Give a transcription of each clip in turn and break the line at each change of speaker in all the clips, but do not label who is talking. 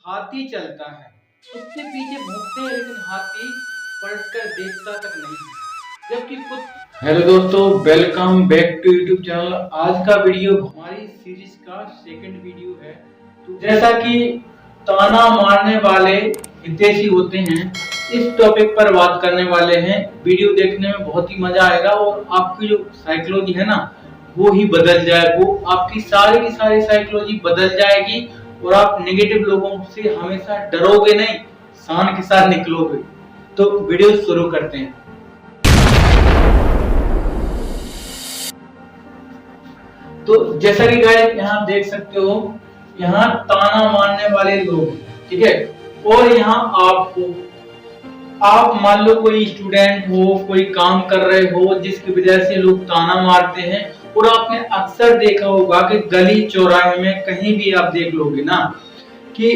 हाथी चलता है, उसके पीछे भौंकते हैं लेकिन हाथी पलटकर देखता तक नहीं है, जबकि कुछ। हेलो दोस्तों, welcome back to YouTube channel. आज का वीडियो हमारी सीरीज का सेकंड वीडियो है। तो जैसा कि ताना मारने वाले हितैषी होते हैं, इस टॉपिक पर बात करने वाले हैं। वीडियो देखने में बहुत ही मजा आएगा और आपकी जो साइकोलॉजी है ना, वो ही बदल जाए। वो आपकी सारी की सारी साइकोलॉजी बदल जाएगी और आप नेगेटिव लोगों से हमेशा डरोगे नहीं, शान के साथ निकलोगे। तो वीडियो शुरू करते हैं। तो जैसा कि गाइस यहाँ देख सकते हो, यहाँ ताना मारने वाले लोग, ठीक है। और यहाँ आप मान लो कोई स्टूडेंट हो, कोई काम कर रहे हो जिसकी वजह से लोग ताना मारते हैं। और आपने अक्सर देखा होगा कि गली चौराहे में कहीं भी आप देख लोगे ना कि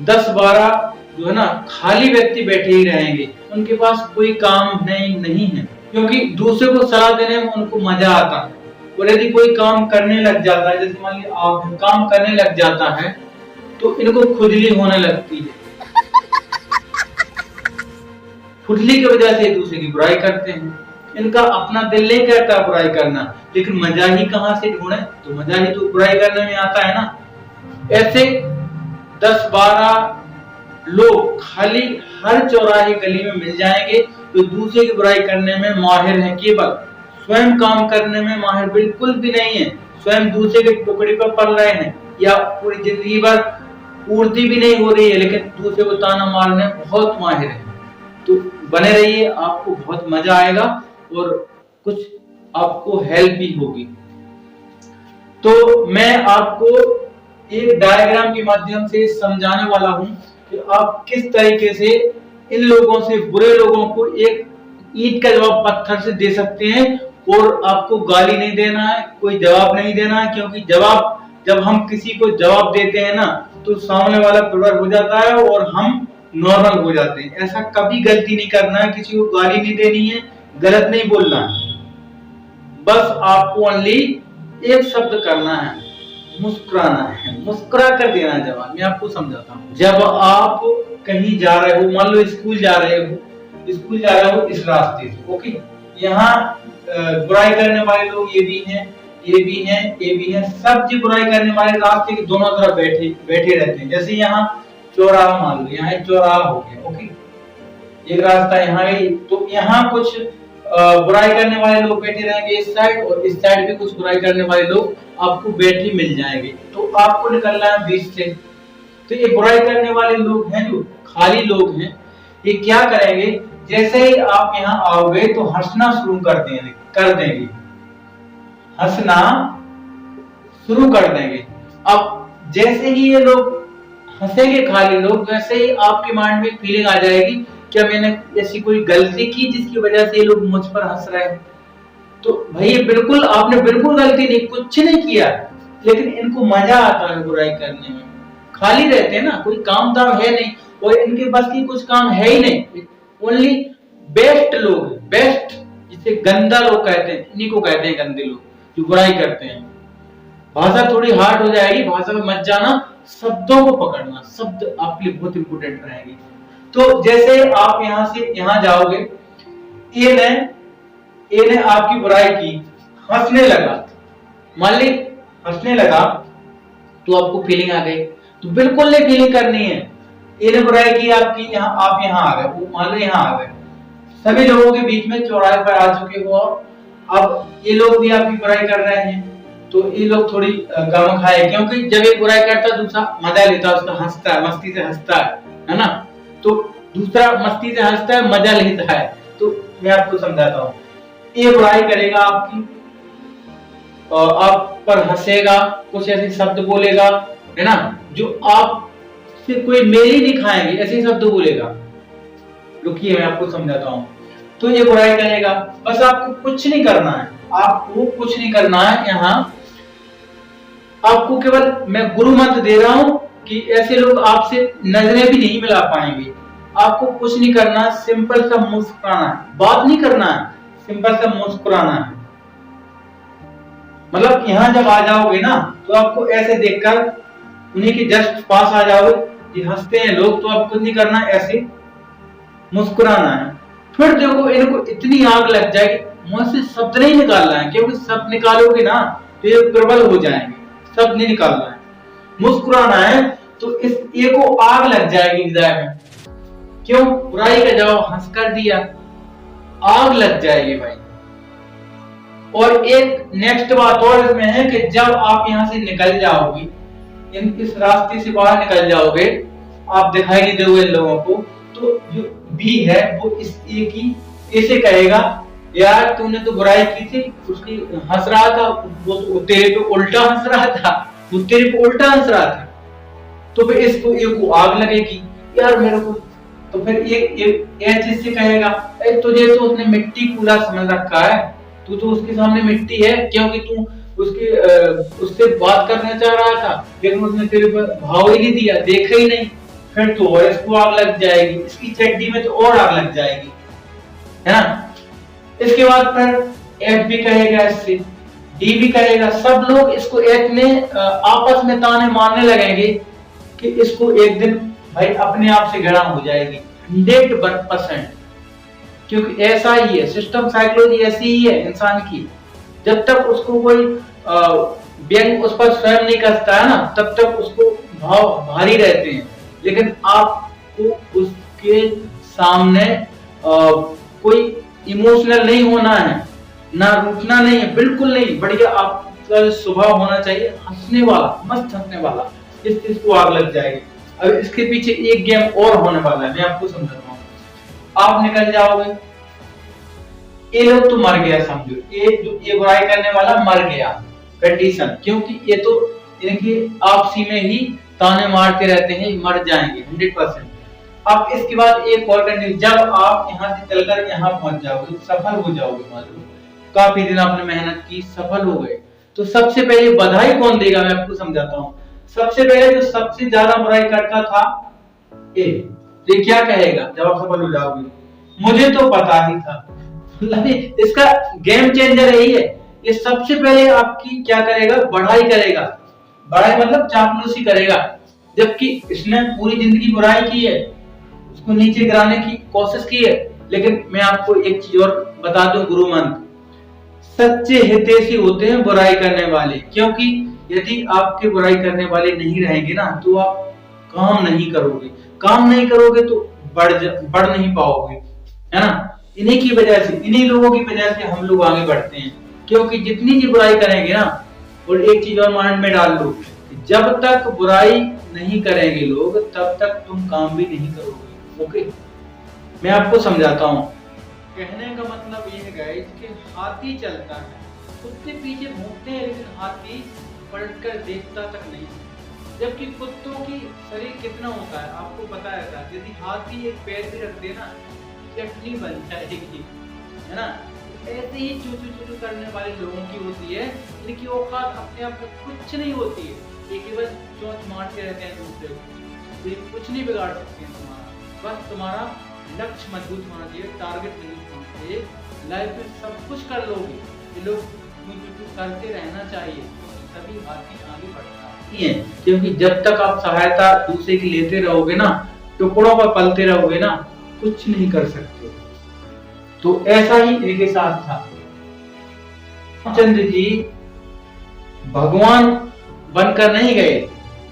10-12 जो है ना खाली व्यक्ति बैठे ही रहेंगे, उनके पास कोई काम नहीं है, क्योंकि दूसरे को सलाह देने में उनको मजा आता है। और यदि कोई काम करने लग जाता है, जैसे मान लीजिए आप काम करने लग जाता है, तो इनको खुजली होने लगती है। खुजली की वजह से दूसरे की बुराई करते हैं। इनका अपना दिल नहीं करता बुराई करना, लेकिन मजा ही कहां से ढूंढे, तो मजा ही तो बुराई करने में आता है ना। ऐसे 10-12 लोग खाली हर चौराहे गली में मिल जाएंगे, तो दूसरे की बुराई करने में माहिर हैं। केवल स्वयं काम करने में माहिर बिल्कुल भी नहीं है। स्वयं दूसरे के टुकड़े पर पल रहे हैं या पूरी जिंदगी भर पूर्ति भी नहीं हो रही है, लेकिन दूसरे को ताना मारने बहुत माहिर है। तो बने रहिए, आपको बहुत मजा आएगा और कुछ आपको हेल्प भी होगी। तो मैं आपको एक डायग्राम के माध्यम से समझाने वाला हूं कि आप किस तरीके से इन लोगों से, बुरे लोगों को एक ईंट का जवाब पत्थर से दे सकते हैं। और आपको गाली नहीं देना है, कोई जवाब नहीं देना है, क्योंकि जब हम किसी को जवाब देते हैं ना, तो सामने वाला ट्रिगर हो जाता है और हम नॉर्मल हो जाते हैं। ऐसा कभी गलती नहीं करना है, किसी को गाली नहीं देनी है, गलत नहीं बोलना है। बस आपको ओनली एक शब्द करना है, मुस्कुराना है, मुस्कुरा कर देना जवाब। मैं आपको समझाता हूँ। जब आप कहीं जा रहे हो, मान लो स्कूल जा रहे हो इस रास्ते से, ओके। यहाँ बुराई करने वाले लोग ये भी हैं, ये भी हैं, सब जी बुराई करने वाले रास्ते के दोनों तरफ बैठे रहते हैं। जैसे यहाँ चौराहा, मान लो यहाँ एक चौराहा हो गया, ओके। एक रास्ता यहाँ है, तो यहाँ कुछ बुराई करने वाले लोग बैठे रहेंगे इस साइड, और इस साइड भी कुछ बुराई करने वाले लोग आपको बैठे मिल जाएंगे। तो आपको निकलना है बीच से। तो ये बुराई करने वाले लोग हैं, जो खाली लोग हैं, ये क्या करेंगे, जैसे ही आप यहाँ आओगे तो हंसना शुरू कर देंगे, हंसना शुरू कर देंगे। अब जैसे ही ये लोग हंसेंगे, खाली लोग, वैसे ही आपके माइंड में फीलिंग आ जाएगी, क्या मैंने ऐसी कोई गलती की जिसकी वजह से ये लोग मुझ पर हंस रहे हैं। तो भाई बिल्कुल आपने बिल्कुल गलती नहीं, कुछ नहीं किया, लेकिन इनको मजा आता है बुराई करने में। खाली रहते हैं ना, कोई काम दाम है नहीं, और इनके पास की कुछ काम है ही नहीं। ओनली बेस्ट लोग, बेस्ट जिसे गंदा लोग कहते हैं, इन्हीं को कहते हैं गंदे लोग, जो बुराई करते हैं। भाषा थोड़ी हार्ड हो जाएगी, भाषा में मत जाना, शब्दों को पकड़ना, शब्द आपके लिए बहुत इंपोर्टेंट रहेंगे। तो जैसे आप यहाँ से यहाँ जाओगे, ए ने आपकी बुराई की, हंसने लगा, मान ली हंसने लगा, तो आपको फीलिंग आ गई। तो बिल्कुल नहीं फीलिंग करनी है। ए ने बुराई की आपकी, आप यहाँ आ गए, वो मान लो यहाँ आ गए, सभी लोगों के बीच में चौराहे पर आ चुके हो। अब ये लोग भी आपकी बुराई कर रहे हैं, तो ये लोग थोड़ी गम खाए, क्योंकि जब एक बुराई करता है दूसरा मजा लेता है, उसका हंसता है, मस्ती से हंसता है ना। तो दूसरा मस्ती से हंसता है, मजा लेता है। तो मैं आपको समझाता हूँ। ये बुराई करेगा आपकी, आप पर हंसेगा, कुछ ऐसे शब्द बोलेगा, है ना, जो आप से कोई मेल ही नहीं खाएंगे, ऐसे शब्द बोलेगा। रुकिए मैं आपको समझाता हूँ। तो ये बुराई करेगा, बस आपको कुछ नहीं करना है, आपको कुछ नहीं करना है। यहाँ आपको केवल मैं गुरु मंत्र दे रहा हूँ कि ऐसे लोग आपसे नजरें भी नहीं मिला पाएंगे। आपको कुछ नहीं करना, सिंपल सा मुस्कुराना है, बात नहीं करना है, सिंपल सा मुस्कुराना है। मतलब यहाँ जब आ जाओगे ना, तो आपको ऐसे देखकर उन्हीं के जस्ट पास आ जाओगे, ये हंसते हैं लोग, तो आप कुछ नहीं करना, ऐसे मुस्कुराना है। फिर देखो इनको इतनी आग लग जाएगी, मुंह से शब्द नहीं निकालना है, क्योंकि शब्द निकालोगे ना तो ये प्रबल हो जाएंगे, शब्द नहीं निकालना है, मुस्कुराना है। तो इस ये को आग लग जाएगी हृदय में, क्यों? बुराई का जवाब हंस कर दिया, आग लग जाएगी भाई। और एक नेक्स्ट बात और इसमें है कि जब आप यहाँ से निकल जाओगे, इस रास्ते से बाहर निकल जाओगे, आप दिखाई नहीं दोगे इन लोगों को, तो जो बी है वो इस ए की ऐसे कहेगा, यार तूने तो बुराई की थी, उसकी हंस रहा था, वो तेरे पे उल्टा हंस रहा था, वो तेरे पे उल्टा हंस रहा था, तो फिर इसको ए को आग लगेगी, यार मेरे को। तो फिर ये चीज से कहेगा, तुझे तो उसने मिट्टी कूला समझ रखा है, तू तो उसके सामने मिट्टी है, क्योंकि तू उससे बात करना चाह रहा था, लेकिन उसने तेरे पर भाव ही नहीं दिया, देखा ही नहीं। फिर तो और इसको आग लग जाएगी, इसकी चड्डी में तो और आग लग जाएगी, है ना। इसके बाद फिर एफ भी कहेगा, इससे डी भी कहेगा, सब लोग इसको एक में आपस में ताने मारने लगेंगे कि इसको एक दिन भाई अपने आप से घृणा हो जाएगी 100%, क्योंकि ऐसा ही है सिस्टम, साइकोलॉजी ऐसी ही है इंसान की। जब तक उसको कोई व्यंग उस पर स्वयं नहीं कसता है ना, तब तक उसको भाव भारी रहते हैं। लेकिन आपको उसके सामने कोई इमोशनल नहीं होना है, ना रुकना नहीं है, बिल्कुल नहीं, बढ़िया आपका स्वभाव होना चाहिए हंसने वाला, मस्त हंसने वाला, इस चीज को आग लग जाएगी। अब इसके पीछे एक गेम और होने वाला है, मैं आपको समझाता हूँ। आप निकल जाओगे, ये लोग तो मर गया समझो, ये बुराई करने वाला मर गया कंडीशन, क्योंकि ये तो इनकी आपसी में ही ताने मारते रहते हैं, मर जाएंगे 100%। अब इसके बाद एक और कंडीशन, जब आप यहाँ से चलकर यहाँ पहुंच जाओगे, सफल हो जाओगे, मान लो काफी दिन आपने मेहनत की, सफल हो गए, तो सबसे पहले बधाई कौन देगा, मैं आपको समझाता हूँ। सबसे पहले जो सबसे ज्यादा बुराई करता था ये क्या कहेगा जब आप सफल हो जाओगे, मुझे तो पता ही था। इसका गेम चेंजर यही है, ये सबसे पहले आपकी क्या करेगा, बढ़ाई करेगा, बढ़ाई मतलब चापलूसी करेगा, जबकि इसने पूरी जिंदगी बुराई की है, उसको नीचे गिराने की कोशिश की है। लेकिन मैं आपको एक चीज और बता दूं, गुरु मंत्र, सच्चे हितैषी होते हैं बुराई करने वाले, क्योंकि यदि आपके बुराई करने वाले नहीं रहेंगे ना, तो आप काम नहीं करोगे, काम नहीं करोगे तो बढ़ नहीं पाओगे, है ना। इन्हीं की वजह से, इन्हीं लोगों की वजह से हम लोग आगे बढ़ते हैं, क्योंकि जितनी जी बुराई करेंगे ना, और एक चीज और माइंड में डाल लो, जब तक बुराई नहीं करेंगे लोग, तब तक तुम काम भी नहीं करोगे। ओके, मैं आपको समझाता हूँ। कहने का मतलब ये है गाइस कि हाथी चलता है, कुत्ते पीछे भौंकते हैं, लेकिन हाथी पलटकर देखता तक नहीं, जबकि कुत्तों की शरीर कितना होता है आपको पता है, यदि हाथी एक पैर भी रख दे ना, चटनी बन जाएगी, है ना। ऐसे ही चू करने वाले लोगों की होती है, इनकी औकात अपने आप में कुछ नहीं होती है, ये केवल चोंच मारते रहते हैं दूसरे को, ये कुछ नहीं बिगाड़ सकते हैं तुम्हारा। बस तुम्हारा लक्ष्य मजबूत होना चाहिए, टारगेट मजबूत होना चाहिए, लाइफ में सब कुछ कर लोगे, ये लोग करते रहना चाहिए, तभी आगे बढ़ता है। क्योंकि जब तक आप सहायता दूसरे की लेते रहोगे ना, टुकड़ों पर पलते रहोगे ना, कुछ नहीं कर सकते। तो ऐसा ही इनके साथ था। रामचंद्र जी भगवान बनकर नहीं गए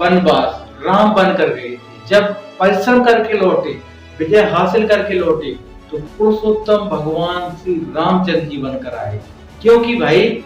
वनवास, राम बनकर गए थे। जब परिश्रम करके लौटे, विजय हासिल करके लौटे, तो पुरुषोत्तम भगवान श्री रामचंद्र जी बनकर आए। क्योंकि भाई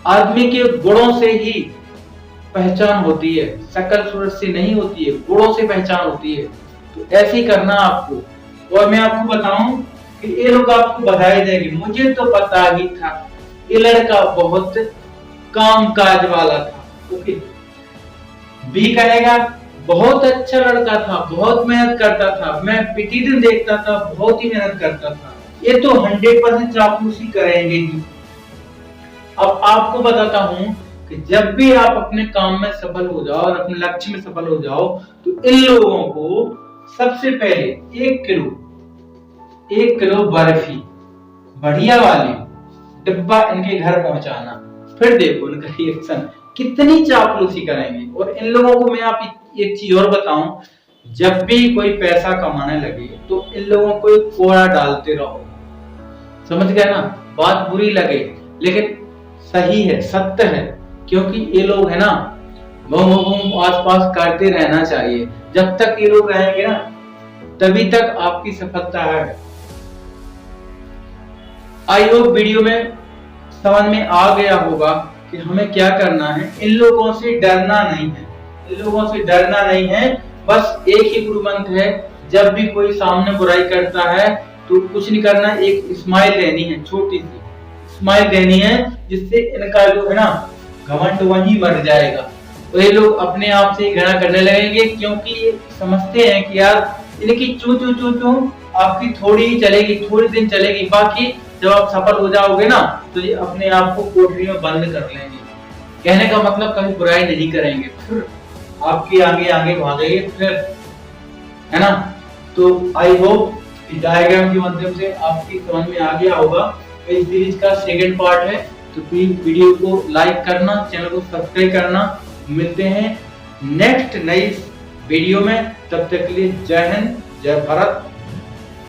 आदमी के गुणों से ही पहचान होती है, शकल सूरत से नहीं होती है, गुणों से पहचान होती है। तो ऐसे ही करना आपको। और मैं आपको बताऊं कि ये लोग आपको बधाई देंगे, मुझे तो पता ही था ये लड़का बहुत काम काज वाला था। ओके, बी कहेगा बहुत अच्छा लड़का था, बहुत मेहनत करता था, मैं प्रतिदिन देखता था, बहुत ही मेहनत करता था। ये तो 100% चापलूसी करेंगे ही। अब आपको बताता हूं कि जब भी आप अपने काम में सफल हो जाओ और अपने लक्ष्य में सफल हो जाओ, तो इन लोगों को सबसे पहले 1 किलो बर्फी बढ़िया वाली डिब्बा इनके घर पहुंचाना, फिर देखो इनका रिएक्शन कितनी चापलूसी करेंगे। और इन लोगों को मैं आप एक चीज और बताऊं जब भी कोई पैसा कमाने लगे तो इन लोगों को एक कोड़ा डालते रहो। समझ गए ना? बात बुरी लगे लेकिन सही है, सत्य है, क्योंकि ये लोग है ना घूम घूम आस पास करते रहना चाहिए। जब तक ये लोग रहेंगे ना तभी तक आपकी सफलता है। आई होप वीडियो में समझ में आ गया होगा कि हमें क्या करना है। इन लोगों से डरना नहीं है, इन लोगों से डरना नहीं है। बस एक ही गुरु मंत्र है, जब भी कोई सामने बुराई करता है तो कुछ नहीं करना, एक स्माइल देनी है, छोटी सी स्माइल देनी है, जिससे इनका जो है ना घमंड वहीं मर जाएगा। तो ये लोग अपने आप से घृणा करने लगेंगे, क्योंकि ये समझते हैं कि यार इनकी चू चू चू चू आपकी थोड़ी ही चलेगी, थोड़ी दिन चलेगी, बाकी जब आप सफल हो जाओगे ना तो ये अपने आप को कोठरी में बंद कर लेंगे। कहने का मतलब कभी बुराई नहीं करेंगे, फिर आपके आगे आगे भागेंगे फिर, है ना? तो आई होप कि डायग्राम के माध्यम से आपकी समझ में आ गया होगा। इस सीरीज का सेकंड पार्ट है, तो प्लीज वीडियो को लाइक करना, चैनल को सब्सक्राइब करना। मिलते हैं नेक्स्ट नई वीडियो में, तब तक के लिए जय हिंद, जय भारत।